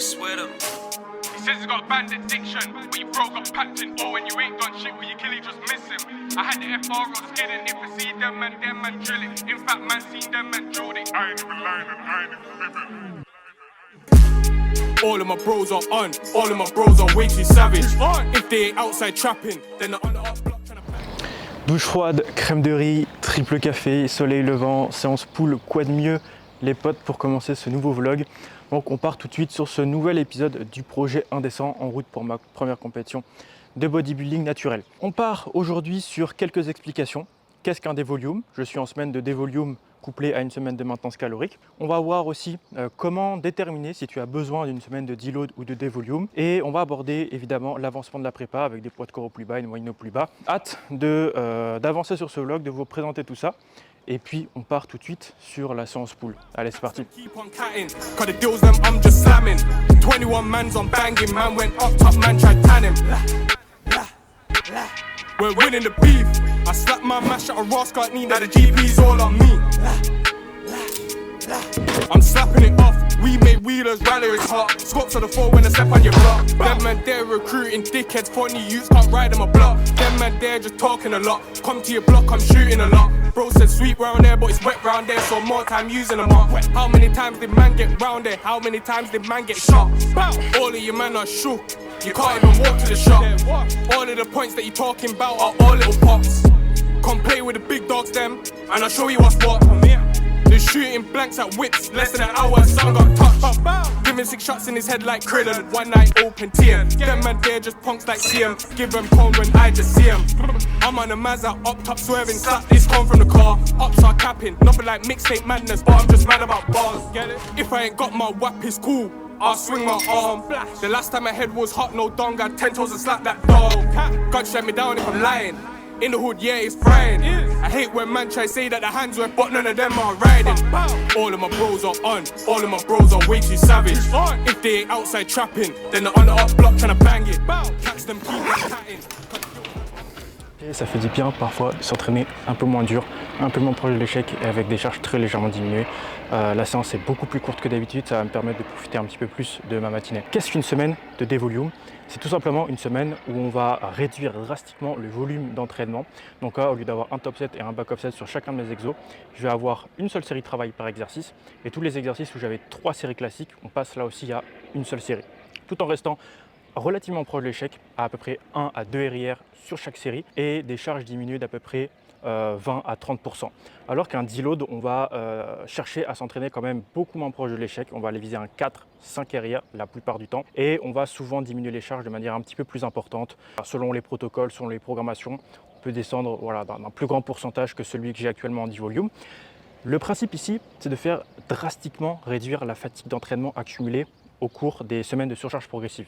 swear them. He says he's got a bad addiction, but you broke up patching. Oh, when you ain't done shit, will you kill it, just miss him. I had the FRO skidding. If I see them man drilling. In fact, man, seen them man drilled it. I ain't even lying and I ain't even living. All of my bros are on, all of my bros are way too savage. If they ain't outside trapping, then they're on the up block trying to... Douche froide, crème de riz, triple café, soleil levant, séance pool, quoi de mieux les potes pour commencer ce nouveau vlog. Donc on part tout de suite sur ce nouvel épisode du projet Indécent en route pour ma première compétition de bodybuilding naturel. On part aujourd'hui sur quelques explications. Qu'est-ce qu'un dévolume? Je suis en semaine de dévolume couplé à une semaine de maintenance calorique. On va voir aussi comment déterminer si tu as besoin d'une semaine de deload ou de dévolume. Et on va aborder évidemment l'avancement de la prépa avec des poids de corps au plus bas, une moyenne au plus bas. Hâte d'avancer sur ce vlog, de vous présenter tout ça. Et puis on part tout de suite sur la séance pool. Allez, c'est parti. We're winning the beef. I slap my mash at a rascal, need that the GP's all on me. I'm slapping it off. We made wheelers, rally it's hot. Scops on the floor when I step on your block. Them man there recruiting dickheads, funny youths can't ride on my block. Them man there just talking a lot. Come to your block, I'm shooting a lot. Bro said sweet round there, but it's wet round there, so more time using them up. How many times did man get round there? How many times did man get shot? All of you man are shook. You can't even walk to the shop. All of the points that you talking about are all little pops. Come play with the big dogs them, and I'll show you what's what. They're shooting blanks at whips, less than an hour, son got touched. Giving 6 shots in his head like Krillin, one night open TM. Them man there just punks like CM, give them cone when I just see him. I'm on the Mazda, up top swerving, slap this cone from the car. Ups are capping, nothing like mixtape madness, but I'm just mad about bars. Get it? If I ain't got my whap, it's cool. I'll swing my arm. The last time my head was hot, no dong, got 10 toes and slap that dog. God shut me down if I'm lying. In the hood, yeah, it's frying. I hate when man try say that the hands work, but none of them are riding. All of my bros are on, all of my bros are way too savage. If they ain't outside trapping, then they're on the up block trying to bang it. Catch them keep cutting. Et ça fait du bien parfois de s'entraîner un peu moins dur, un peu moins proche de l'échec et avec des charges très légèrement diminuées. La séance est beaucoup plus courte que d'habitude, ça va me permettre de profiter un petit peu plus de ma matinée. Qu'est-ce qu'une semaine de dévolume? C'est tout simplement une semaine où on va réduire drastiquement le volume d'entraînement. Donc là, au lieu d'avoir un top set et un back off set sur chacun de mes exos, je vais avoir une seule série de travail par exercice. Et tous les exercices où j'avais 3 séries classiques, on passe là aussi à une seule série. Tout en restant relativement proche de l'échec, à peu près 1 à 2 RIR sur chaque série et des charges diminuées d'à peu près 20 à 30%. Alors qu'un deload, on va chercher à s'entraîner quand même beaucoup moins proche de l'échec. On va aller viser un 4-5 RIR la plupart du temps et on va souvent diminuer les charges de manière un petit peu plus importante. Selon les protocoles, selon les programmations, on peut descendre d'un plus grand pourcentage que celui que j'ai actuellement en devolume. Le principe ici, c'est de faire drastiquement réduire la fatigue d'entraînement accumulée au cours des semaines de surcharge progressive.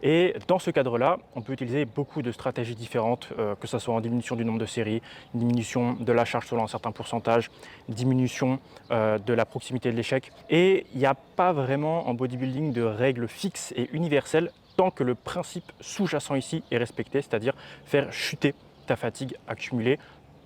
Et dans ce cadre-là, on peut utiliser beaucoup de stratégies différentes, que ce soit en diminution du nombre de séries, diminution de la charge selon un certain pourcentage, diminution de la proximité de l'échec. Et il n'y a pas vraiment en bodybuilding de règles fixes et universelles tant que le principe sous-jacent ici est respecté, c'est-à-dire faire chuter ta fatigue accumulée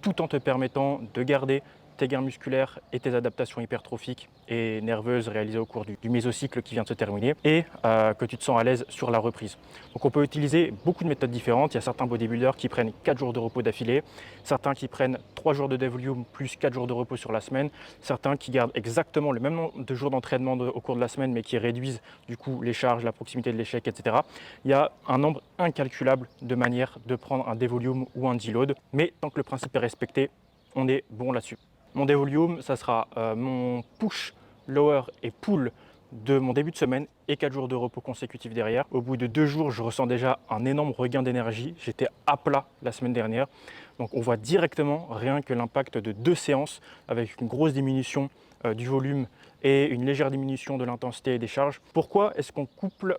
tout en te permettant de garder tes gains musculaires et tes adaptations hypertrophiques et nerveuses réalisées au cours du mésocycle qui vient de se terminer et que tu te sens à l'aise sur la reprise. Donc on peut utiliser beaucoup de méthodes différentes. Il y a certains bodybuilders qui prennent 4 jours de repos d'affilée, certains qui prennent 3 jours de dévolume plus 4 jours de repos sur la semaine, certains qui gardent exactement le même nombre de jours d'entraînement au cours de la semaine mais qui réduisent du coup les charges, la proximité de l'échec, etc. Il y a un nombre incalculable de manières de prendre un dévolume ou un deload, mais tant que le principe est respecté, on est bon là-dessus. Mon dévolume, ça sera mon push, lower et pull de mon début de semaine et 4 jours de repos consécutifs derrière. Au bout de 2 jours, je ressens déjà un énorme regain d'énergie. J'étais à plat la semaine dernière. Donc on voit directement rien que l'impact de 2 séances avec une grosse diminution du volume et une légère diminution de l'intensité et des charges. Pourquoi est-ce qu'on couple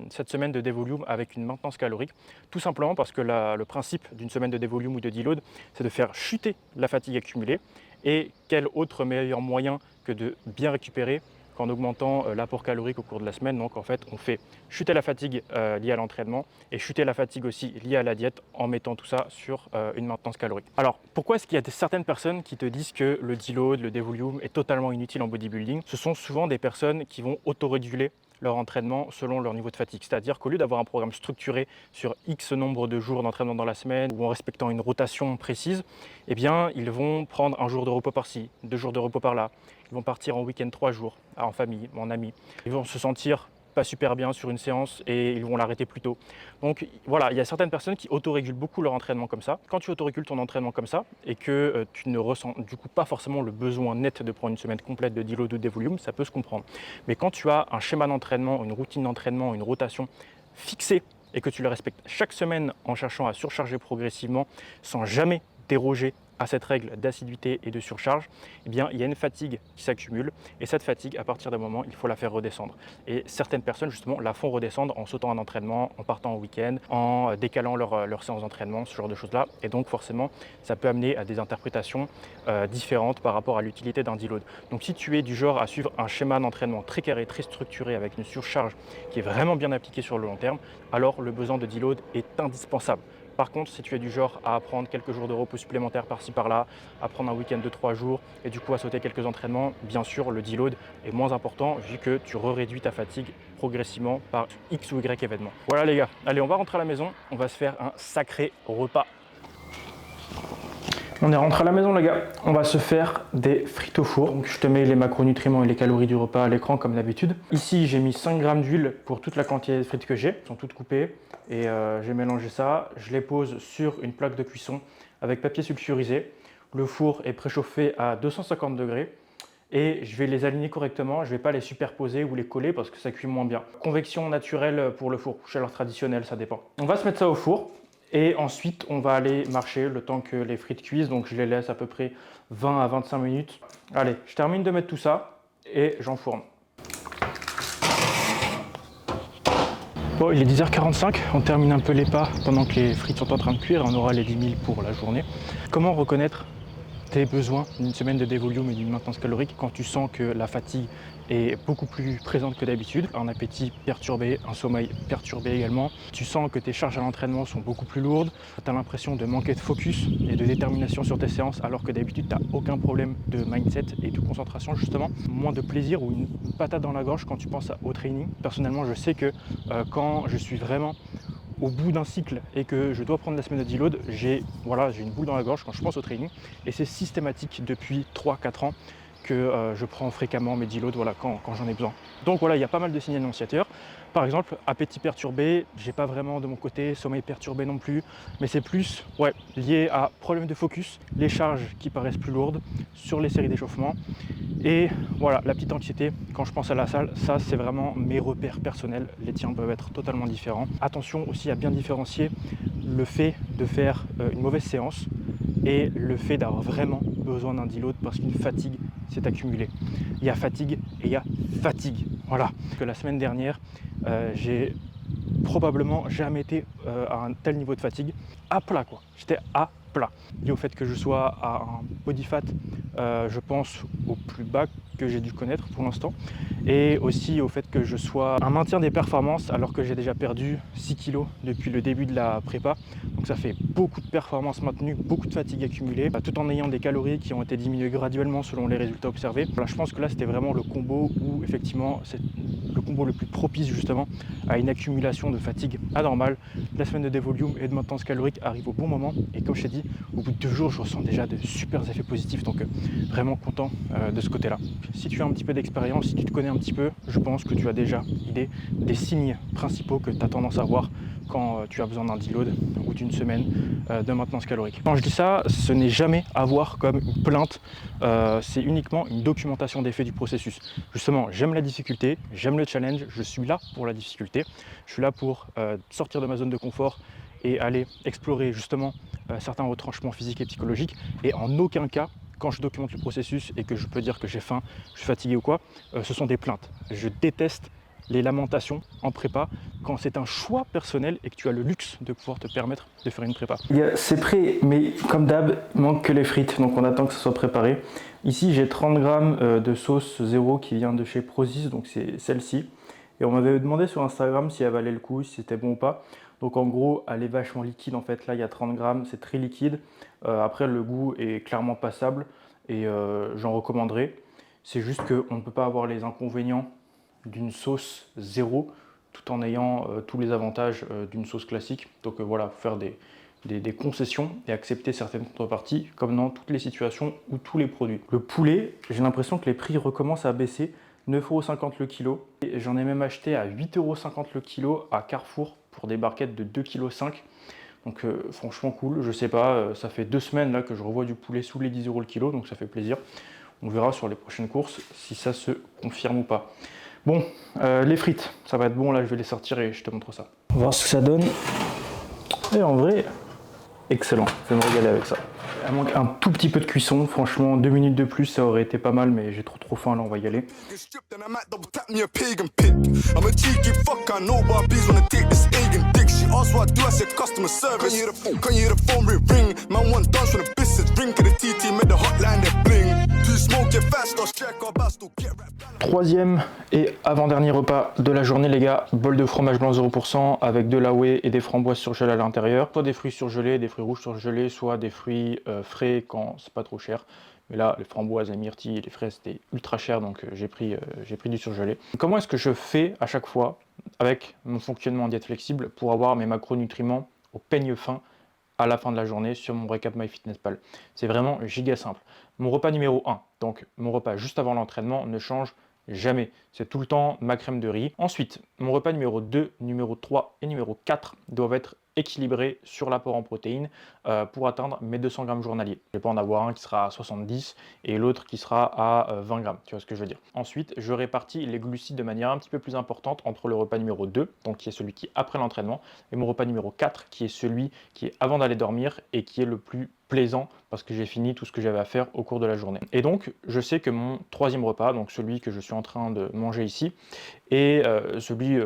cette semaine de dévolume avec une maintenance calorique? Tout simplement parce que le principe d'une semaine de dévolume ou de deload, c'est de faire chuter la fatigue accumulée. Et quel autre meilleur moyen que de bien récupérer qu'en augmentant l'apport calorique au cours de la semaine. Donc en fait, on fait chuter la fatigue liée à l'entraînement et chuter la fatigue aussi liée à la diète en mettant tout ça sur une maintenance calorique. Alors pourquoi est-ce qu'il y a certaines personnes qui te disent que le deload, le dévolume est totalement inutile en bodybuilding? Ce sont souvent des personnes qui vont auto-réguler leur entraînement selon leur niveau de fatigue. C'est-à-dire qu'au lieu d'avoir un programme structuré sur X nombre de jours d'entraînement dans la semaine ou en respectant une rotation précise, eh bien, ils vont prendre un jour de repos par-ci, 2 jours de repos par-là. Ils vont partir en week-end 3 jours, en famille, en amis. Ils vont se sentir pas super bien sur une séance et ils vont l'arrêter plus tôt. Donc voilà, il y a certaines personnes qui autorégulent beaucoup leur entraînement comme ça. Quand tu autorégules ton entraînement comme ça et que tu ne ressens du coup pas forcément le besoin net de prendre une semaine complète de deload ou de volume, ça peut se comprendre. Mais quand tu as un schéma d'entraînement, une routine d'entraînement, une rotation fixée et que tu le respectes chaque semaine en cherchant à surcharger progressivement sans jamais déroger à cette règle d'assiduité et de surcharge, eh bien, il y a une fatigue qui s'accumule et cette fatigue, à partir d'un moment, il faut la faire redescendre. Et certaines personnes, justement, la font redescendre en sautant un entraînement, en partant au week-end, en décalant leur séance d'entraînement, ce genre de choses-là. Et donc, forcément, ça peut amener à des interprétations différentes par rapport à l'utilité d'un deload. Donc, si tu es du genre à suivre un schéma d'entraînement très carré, très structuré, avec une surcharge qui est vraiment bien appliquée sur le long terme, alors le besoin de deload est indispensable. Par contre, si tu es du genre à prendre quelques jours de repos supplémentaires par-ci par-là, à prendre un week-end de 3 jours et du coup à sauter quelques entraînements, bien sûr, le deload est moins important vu que tu réduis ta fatigue progressivement par X ou Y événement. Voilà les gars, allez, on va rentrer à la maison, on va se faire un sacré repas. On est rentré à la maison les gars, on va se faire des frites au four. Donc je te mets les macronutriments et les calories du repas à l'écran comme d'habitude. Ici j'ai mis 5 g d'huile pour toute la quantité de frites que j'ai, elles sont toutes coupées. Et j'ai mélangé ça, je les pose sur une plaque de cuisson avec papier sulfurisé. Le four est préchauffé à 250 degrés. Et je vais les aligner correctement, je ne vais pas les superposer ou les coller parce que ça cuit moins bien. Convection naturelle pour le four, chaleur traditionnelle, ça dépend. On va se mettre ça au four. Et ensuite, on va aller marcher le temps que les frites cuisent. Donc, je les laisse à peu près 20 à 25 minutes. Allez, je termine de mettre tout ça et j'enfourne. Bon, il est 10h45. On termine un peu les pas pendant que les frites sont en train de cuire. On aura les 10 000 pour la journée. Comment reconnaître tes besoins d'une semaine de dévolume et d'une maintenance calorique quand tu sens que la fatigue est beaucoup plus présente que d'habitude, un appétit perturbé, un sommeil perturbé également, tu sens que tes charges à l'entraînement sont beaucoup plus lourdes, tu as l'impression de manquer de focus et de détermination sur tes séances alors que d'habitude tu n'as aucun problème de mindset et de concentration justement, moins de plaisir ou une patate dans la gorge quand tu penses au training. Personnellement je sais que quand je suis vraiment au bout d'un cycle et que je dois prendre la semaine de deload, j'ai une boule dans la gorge quand je pense au training et c'est systématique depuis 3-4 ans que je prends fréquemment mes deloads quand j'en ai besoin. Donc voilà, il y a pas mal de signes annonciateurs. Par exemple, appétit perturbé, j'ai pas vraiment de mon côté, sommeil perturbé non plus, mais c'est plus lié à problème de focus, les charges qui paraissent plus lourdes sur les séries d'échauffement et voilà, la petite anxiété quand je pense à la salle, ça c'est vraiment mes repères personnels, les tiens peuvent être totalement différents. Attention aussi à bien différencier le fait de faire une mauvaise séance et le fait d'avoir vraiment besoin d'un deload parce qu'une fatigue s'est accumulée. Il y a fatigue et il y a fatigue. Voilà. Que la semaine dernière, j'ai probablement jamais été à un tel niveau de fatigue à plat quoi. J'étais à plat. Lié au fait que je sois à un body fat, je pense au plus bas que j'ai dû connaître pour l'instant, et aussi au fait que je sois un maintien des performances alors que j'ai déjà perdu 6 kg depuis le début de la prépa. Donc ça fait beaucoup de performances maintenues, beaucoup de fatigue accumulée, tout en ayant des calories qui ont été diminuées graduellement selon les résultats observés. Voilà, je pense que là c'était vraiment le combo où effectivement c'est le combo le plus propice justement à une accumulation de fatigue anormale. La semaine de dévolume et de maintenance calorique arrive au bon moment et comme je t'ai dit, au bout de 2 jours je ressens déjà de super effets positifs, donc vraiment content de ce côté là. Si tu as un petit peu d'expérience, si tu te connais un petit peu, je pense que tu as déjà idée des signes principaux que tu as tendance à voir quand tu as besoin d'un deload ou d'une semaine de maintenance calorique. Quand je dis ça, ce n'est jamais à voir comme une plainte, c'est uniquement une documentation des faits du processus. Justement, j'aime la difficulté, j'aime le challenge, je suis là pour la difficulté, je suis là pour sortir de ma zone de confort et aller explorer justement certains retranchements physiques et psychologiques, et en aucun cas quand je documente le processus et que je peux dire que j'ai faim, je suis fatigué ou quoi, ce sont des plaintes. Je déteste les lamentations en prépa quand c'est un choix personnel et que tu as le luxe de pouvoir te permettre de faire une prépa. C'est prêt, mais comme d'hab, il manque que les frites, donc on attend que ça soit préparé. Ici j'ai 30 g de sauce zéro qui vient de chez Prozis, donc c'est celle-ci. Et on m'avait demandé sur Instagram si elle valait le coup, si c'était bon ou pas. Donc en gros, elle est vachement liquide en fait. Là, il y a 30 g, c'est très liquide. Après, le goût est clairement passable et j'en recommanderais. C'est juste qu'on ne peut pas avoir les inconvénients d'une sauce zéro tout en ayant tous les avantages d'une sauce classique. Donc voilà, faire des concessions et accepter certaines contreparties comme dans toutes les situations ou tous les produits. Le poulet, j'ai l'impression que les prix recommencent à baisser. 9,50 € le kilo. Et j'en ai même acheté à 8,50 € le kilo à Carrefour pour des barquettes de 2,5 kg. Donc franchement cool, je sais pas, ça fait 2 semaines là que je revois du poulet sous les 10 € le kilo, donc ça fait plaisir. On verra sur les prochaines courses si ça se confirme ou pas. Bon, les frites, ça va être bon là, je vais les sortir et je te montre ça. On va voir ce que ça donne. Et en vrai, excellent, je vais me régaler avec ça. Il manque un tout petit peu de cuisson, franchement 2 minutes de plus ça aurait été pas mal, mais j'ai trop faim là, on va y aller. Troisième et avant-dernier repas de la journée les gars, bol de fromage blanc 0% avec de la whey et des framboises surgelées à l'intérieur. Soit des fruits surgelés, des fruits rouges surgelés, soit des fruits frais quand c'est pas trop cher. Mais là, les framboises, les myrtilles, les fraises, c'était ultra cher, donc j'ai pris du surgelé. Comment est-ce que je fais à chaque fois avec mon fonctionnement en diète flexible pour avoir mes macronutriments au peigne fin à la fin de la journée sur mon récap MyFitnessPal? C'est vraiment giga simple. Mon repas numéro 1, donc mon repas juste avant l'entraînement, ne change jamais. C'est tout le temps ma crème de riz. Ensuite, mon repas numéro 2, numéro 3 et numéro 4 doivent être équilibrés sur l'apport en protéines pour atteindre mes 200 grammes journaliers. Je ne vais pas en avoir un qui sera à 70 et l'autre qui sera à 20 grammes. Tu vois ce que je veux dire. Ensuite, je répartis les glucides de manière un petit peu plus importante entre le repas numéro 2, donc qui est celui qui est après l'entraînement, et mon repas numéro 4, qui est celui qui est avant d'aller dormir et qui est le plus plaisant parce que j'ai fini tout ce que j'avais à faire au cours de la journée. Et donc, je sais que mon troisième repas, donc celui que je suis en train de manger ici, est celui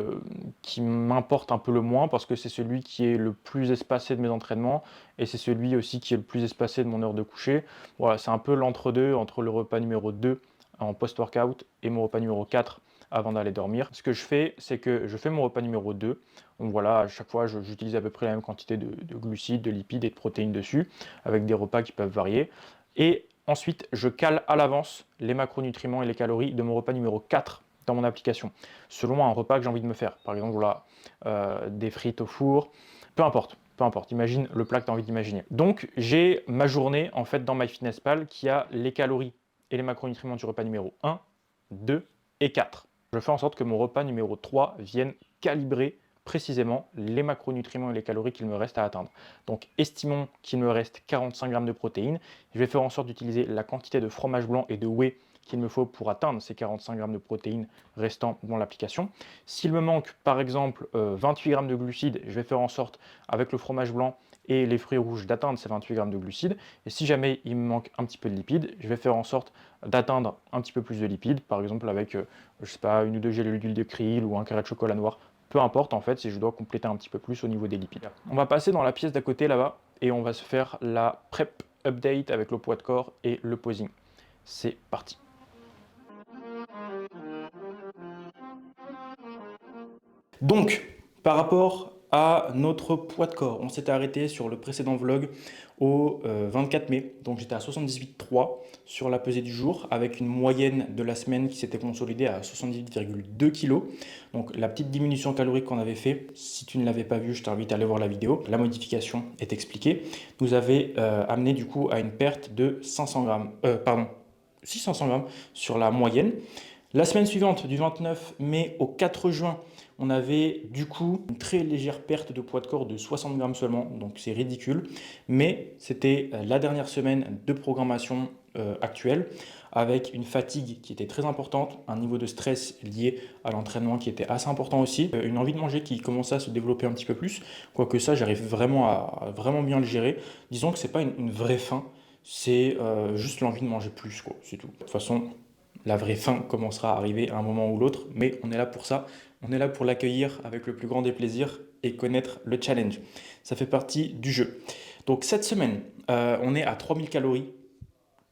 qui m'importe un peu le moins parce que c'est celui qui est le plus espacé de mes entraînements et c'est celui aussi qui est le plus espacé de mon heure de coucher. Voilà, c'est un peu l'entre-deux entre le repas numéro 2 en post-workout et mon repas numéro 4 avant d'aller dormir. Ce que je fais, c'est que je fais mon repas numéro 2. Donc voilà, à chaque fois, j'utilise à peu près la même quantité de glucides, de lipides et de protéines dessus, avec des repas qui peuvent varier. Et ensuite, je cale à l'avance les macronutriments et les calories de mon repas numéro 4 dans mon application, selon un repas que j'ai envie de me faire. Par exemple, voilà, des frites au four, peu importe. Imagine le plat que tu as envie d'imaginer. Donc, j'ai ma journée, en fait, dans MyFitnessPal qui a les calories et les macronutriments du repas numéro 1, 2 et 4. Je fais en sorte que mon repas numéro 3 vienne calibrer précisément les macronutriments et les calories qu'il me reste à atteindre. Donc estimons qu'il me reste 45 grammes de protéines. Je vais faire en sorte d'utiliser la quantité de fromage blanc et de whey qu'il me faut pour atteindre ces 45 grammes de protéines restants dans l'application. S'il me manque par exemple 28 grammes de glucides, je vais faire en sorte avec le fromage blanc et les fruits rouges d'atteindre ces 28 grammes de glucides. Et si jamais il me manque un petit peu de lipides, je vais faire en sorte d'atteindre un petit peu plus de lipides, par exemple avec, je sais pas, une ou deux gélules d'huile de krill ou un carré de chocolat noir. Peu importe en fait si je dois compléter un petit peu plus au niveau des lipides. On va passer dans la pièce d'à côté là-bas et on va se faire la prep update avec le poids de corps et le posing. C'est parti. Donc, par rapport à notre poids de corps, on s'était arrêté sur le précédent vlog au 24 mai. Donc j'étais à 78,3 sur la pesée du jour avec une moyenne de la semaine qui s'était consolidée à 78,2 kg. Donc la petite diminution calorique qu'on avait fait, si tu ne l'avais pas vu, je t'invite à aller voir la vidéo. La modification est expliquée. Nous avait amené du coup à une perte de 600 grammes sur la moyenne. La semaine suivante, du 29 mai au 4 juin, on avait du coup une très légère perte de poids de corps de 60 grammes seulement, donc c'est ridicule. Mais c'était la dernière semaine de programmation actuelle, avec une fatigue qui était très importante, un niveau de stress lié à l'entraînement qui était assez important aussi, une envie de manger qui commençait à se développer un petit peu plus, quoique ça j'arrive vraiment à vraiment bien le gérer. Disons que c'est pas une vraie faim, c'est juste l'envie de manger plus, quoi, c'est tout. De toute façon, la vraie faim commencera à arriver à un moment ou l'autre, mais on est là pour ça. On est là pour l'accueillir avec le plus grand des plaisirs et connaître le challenge. Ça fait partie du jeu. Donc cette semaine, on est à 3000 calories.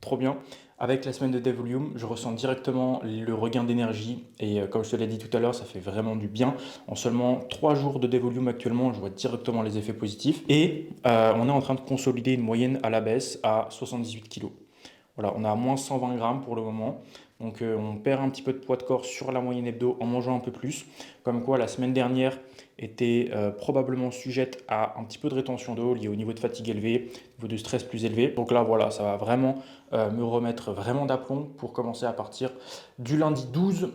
Trop bien. Avec la semaine de Devolume, je ressens directement le regain d'énergie et comme je te l'ai dit tout à l'heure, ça fait vraiment du bien. En seulement 3 jours de Devolume actuellement, je vois directement les effets positifs. Et on est en train de consolider une moyenne à la baisse à 78 kg. Voilà, on est à moins 120 grammes pour le moment. Donc on perd un petit peu de poids de corps sur la moyenne hebdo en mangeant un peu plus. Comme quoi la semaine dernière était probablement sujette à un petit peu de rétention d'eau liée au niveau de fatigue élevé, niveau de stress plus élevé. Donc là voilà, ça va vraiment me remettre vraiment d'aplomb pour commencer à partir du lundi 12,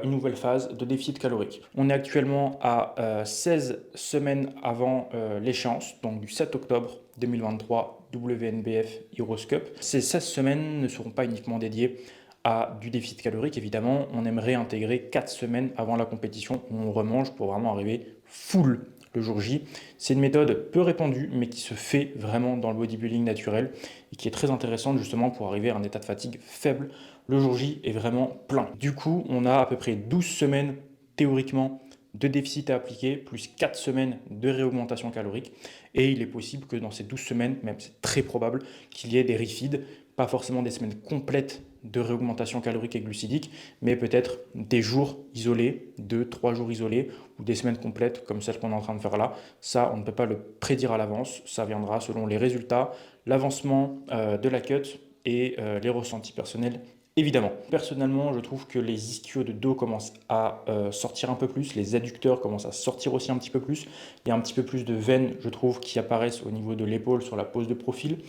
une nouvelle phase de déficit calorique. On est actuellement à 16 semaines avant l'échéance, donc du 7 octobre 2023, WNBF Heroes Cup. Ces 16 semaines ne seront pas uniquement dédiées à du déficit calorique. Évidemment, on aimerait intégrer 4 semaines avant la compétition où on remange pour vraiment arriver full le jour J. C'est une méthode peu répandue mais qui se fait vraiment dans le bodybuilding naturel et qui est très intéressante justement pour arriver à un état de fatigue faible le jour J est vraiment plein. Du coup, on a à peu près 12 semaines théoriquement de déficit à appliquer, plus 4 semaines de réaugmentation calorique. Et il est possible que dans ces 12 semaines, même c'est très probable, qu'il y ait des refeeds, pas forcément des semaines complètes de réaugmentation calorique et glucidique, mais peut-être des jours isolés, 2-3 jours isolés, ou des semaines complètes comme celle qu'on est en train de faire là. Ça, on ne peut pas le prédire à l'avance, ça viendra selon les résultats, l'avancement de la cut et les ressentis personnels. Évidemment, personnellement, je trouve que les ischios de dos commencent à sortir un peu plus, les adducteurs commencent à sortir aussi un petit peu plus. Il y a un petit peu plus de veines, je trouve, qui apparaissent au niveau de l'épaule sur la pose de profil.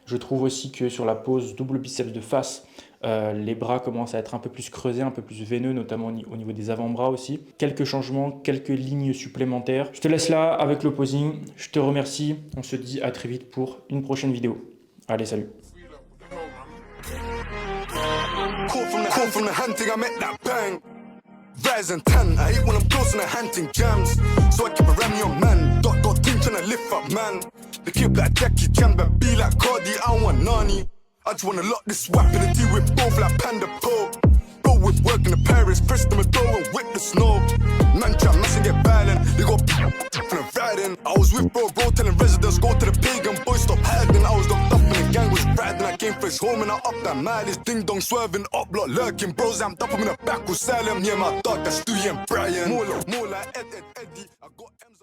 Je trouve aussi que sur la pose double biceps de face, les bras commencent à être un peu plus creusés, un peu plus veineux, notamment au niveau des avant-bras aussi. Quelques changements, quelques lignes supplémentaires. Je te laisse là avec le posing. Je te remercie. On se dit à très vite pour une prochaine vidéo. Allez, salut. Call from the hunting, I met that bang. Rise and tan, I hate when I'm close and the hunting jams. So I keep around me on man. Dot team tryna lift up, man. They keep like Jackie Chan, but be like Cardi, I want Nani. I just wanna lock this weapon and deal with both like Panda Poe. Bro with work in the Paris, press them a door and whip the snow. Man try mess and get violent, they got from the riding. I was with bro telling residents go to the pagan boys stop hiding. I was locked up and the gang was riding. I came fresh home and I up that mileage. Ding dong swerving up, block lurking. Bros amped up, I'm in the back with Salem. Yeah, my dog, that's Stewie and Brian. More like Eddie. I got M's